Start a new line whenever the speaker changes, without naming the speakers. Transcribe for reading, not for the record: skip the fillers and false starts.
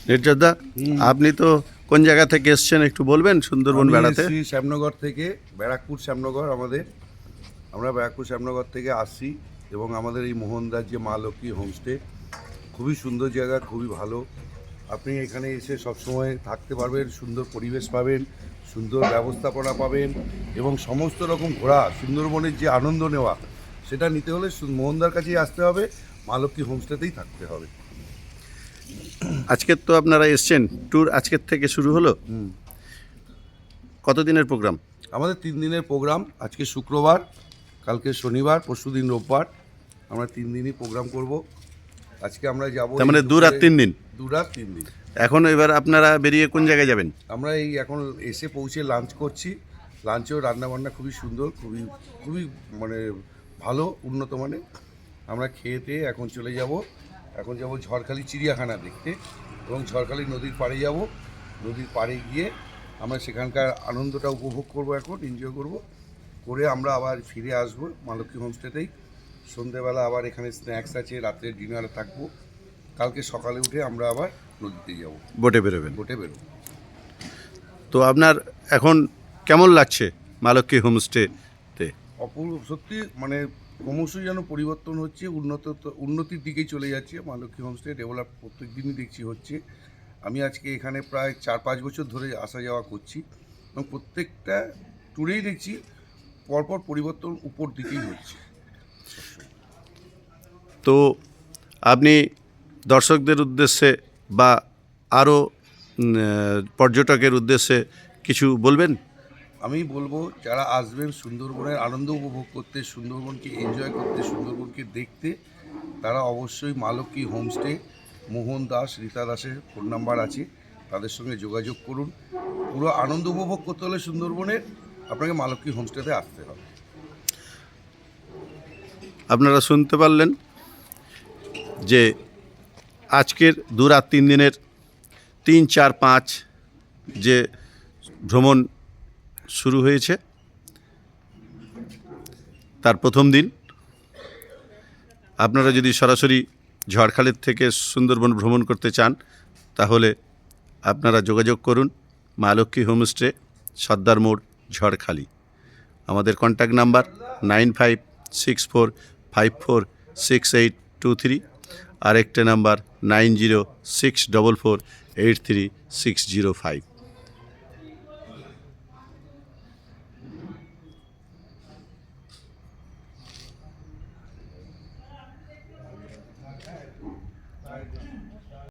নির্জদা, আপনি তো কোন জায়গা থেকে এসেছেন একটু বলবেন? সুন্দরবন বেড়াতে।
শ্যামনগর থেকে, ব্যারাকপুর শ্যামনগর আমরা ব্যারাকপুর শ্যামনগর থেকে আসছি এবং আমাদের এই মোহনদাস যে মা লক্ষ্মী হোমস্টে খুবই সুন্দর জায়গা, খুবই ভালো। আপনি এখানে এসে সবসময় থাকতে পারবেন, সুন্দর পরিবেশ পাবেন, সুন্দর ব্যবস্থাপনা পাবেন এবং সমস্ত রকম ঘোরা, সুন্দরবনের যে আনন্দ নেওয়া সেটা নিতে হলে মোহনদার কাছেই আসতে হবে, মা লক্ষ্মী হোমস্টেতেই থাকতে হবে।
আজকের তো আপনারা এসছেন, ট্যুর আজকের থেকে শুরু হলো। কতদিনের প্রোগ্রাম?
আমাদের 3 দিনের প্রোগ্রাম। আজকে শুক্রবার, কালকে শনিবার, পরশুদিন রোববার। আমরা 3 দিনই প্রোগ্রাম করব। আজকে আমরা যাব,
তার মানে 2 রাত 3 দিন।
2 রাত 3 দিন।
এখন এবার আপনারা বেরিয়ে কোন জায়গায় যাবেন?
আমরা এই এখন এসে পৌঁছে লাঞ্চ করছি। লাঞ্চেও রান্নাবান্না খুবই সুন্দর, খুবই খুবই মানে ভালো, উন্নত মানের। আমরা খেয়ে টেয়ে এখন চলে যাব। এখন যাব ঝড়খালি চিড়িয়াখানা দেখতে এবং ঝড়খালি নদীর পাড়ে যাব। নদীর পাড়ে গিয়ে আমরা সেখানকার আনন্দটা উপভোগ করব, এখন এনজয় করব, করে আমরা আবার ফিরে আসব মা লক্ষ্মী হোমস্টেতেই। সন্ধ্যেবেলা আবার এখানে স্ন্যাক্স আছে, রাত্রে ডিনারে থাকবো। কালকে সকালে উঠে আমরা আবার নদীতে যাব,
বোটে বেরোবেন।
বোটে বেরোবো।
তো আপনার এখন কেমন লাগছে মা লক্ষ্মী হোমস্টেতে?
অপূর্ব, সত্যি মানে ক্রমশই যেন পরিবর্তন হচ্ছে, উন্নতির দিকেই চলে যাচ্ছে। মা লক্ষ্মী হোমস্টে ডেভেলপ প্রত্যেক দিনই দেখছি হচ্ছে। আমি আজকে এখানে প্রায় 4-5 বছর ধরে আসা যাওয়া করছি এবং প্রত্যেকটা ট্যুরেই দেখছি পরপর পরিবর্তন উপর দিকেই হচ্ছে।
তো আপনি দর্শকদের উদ্দেশ্যে বা আরও পর্যটকের উদ্দেশ্যে কিছু বলবেন?
আমি বলবো, যারা আসবেন সুন্দরবনের আনন্দ উপভোগ করতে, সুন্দরবনকে এনজয় করতে, সুন্দরবনকে দেখতে, তারা অবশ্যই মা লক্ষ্মী হোমস্টে, মোহন দাস, রীতা দাসের ফোন নাম্বার আছে, তাদের সঙ্গে যোগাযোগ করুন। পুরো আনন্দ উপভোগ করতে হলে সুন্দরবনের আপনাকে মা লক্ষ্মী হোমস্টেতে আসতে হবে।
আপনারা শুনতে পারলেন যে আজকের 2 রাত 3 দিনের 3, 4, 5 যে ভ্রমণ শুরু হয়েছে, তার প্রথম দিন। আপনারা যদি সরাসরি ঝড়খালির থেকে সুন্দরবন ভ্রমণ করতে চান, তাহলে আপনারা যোগাযোগ করুন মা লক্ষ্মী হোমস্টে, সর্দার মোড়, ঝড়খালি। আমাদের কন্ট্যাক্ট নাম্বার 9564546823, আরেকটা নাম্বার 9064483605।